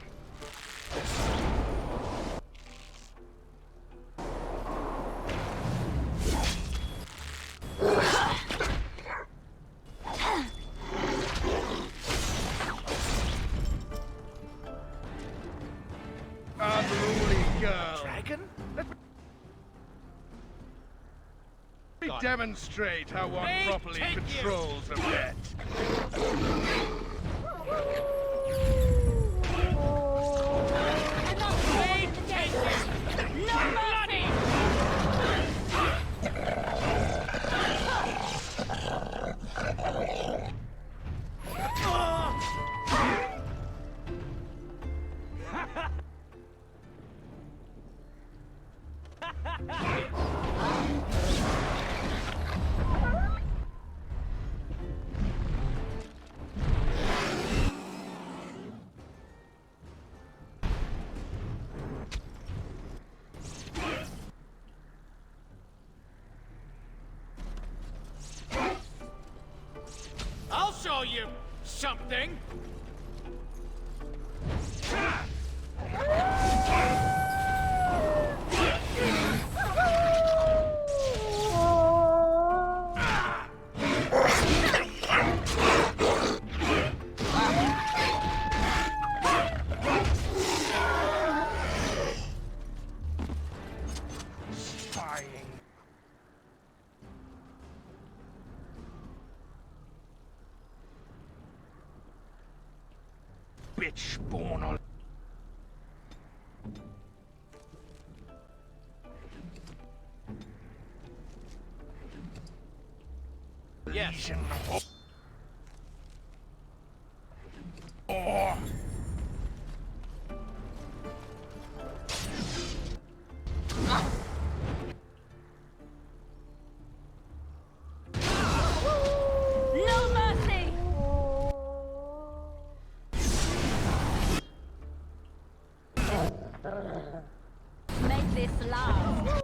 E: Unruly girl.
F: Dragon?
E: Let me demonstrate how one properly controls a pet.
D: Enough!
F: something?
E: Bitch born on.
F: Yes.
E: Oh.
D: No mercy! Make this last.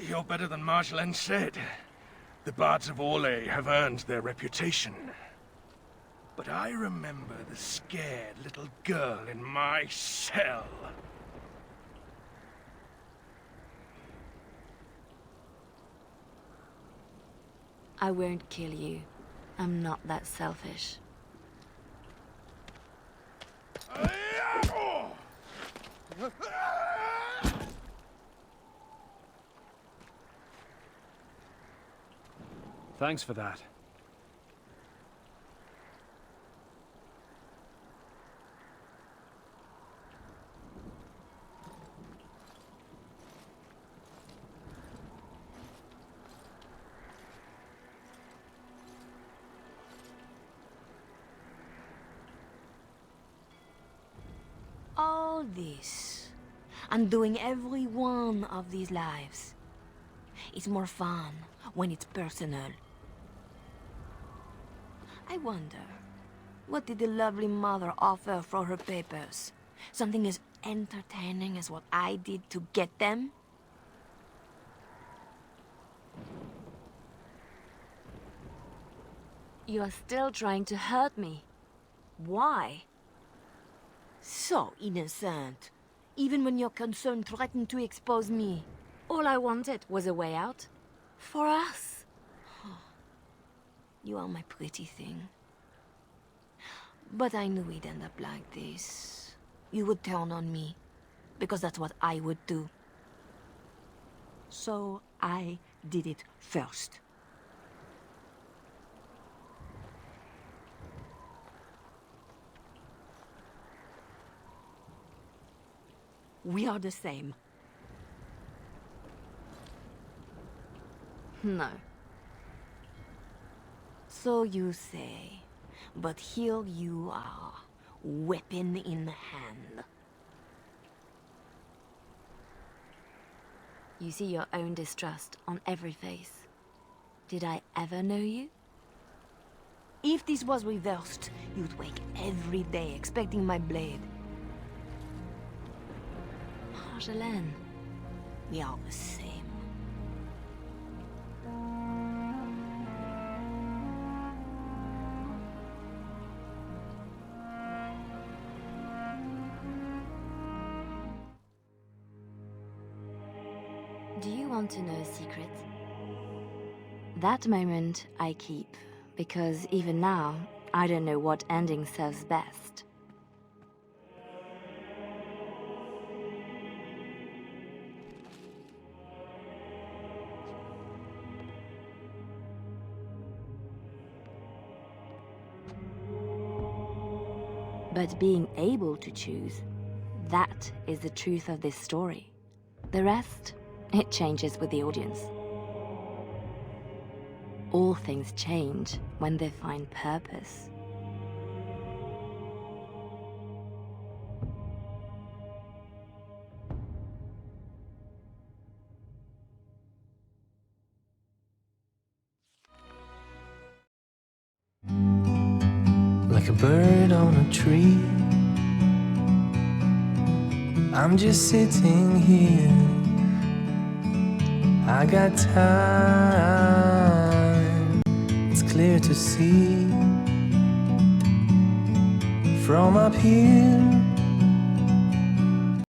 E: You're better than Marjolaine said. The bards of Orlais have earned their reputation. But I remember the scared little girl in my cell.
B: I won't kill you. I'm not that selfish.
H: Thanks for that.
G: All this, undoing every one of these lives. It's more fun when it's personal. I wonder, what did the lovely mother offer for her papers? Something as entertaining as what I did to get them?
B: You are still trying to hurt me. Why?
G: So innocent. Even when your concern threatened to expose me.
B: All I wanted was a way out. For us.
G: You are my pretty thing. But I knew we'd end up like this. You would turn on me, because that's what I would do. So I did it first. We are the same.
B: No.
G: So you say, but here you are, weapon in hand.
B: You see your own distrust on every face. Did I ever know you?
G: If this was reversed, you'd wake every day expecting my blade.
B: Marjolaine,
G: we are the same.
B: Do you want to know a secret? That moment I keep, because even now, I don't know what ending serves best. But being able to choose, that is the truth of this story. The rest, it changes with the audience. All things change when they find purpose.
K: like a bird on a tree. I'm just sitting here. I got time. It's clear to see from up here.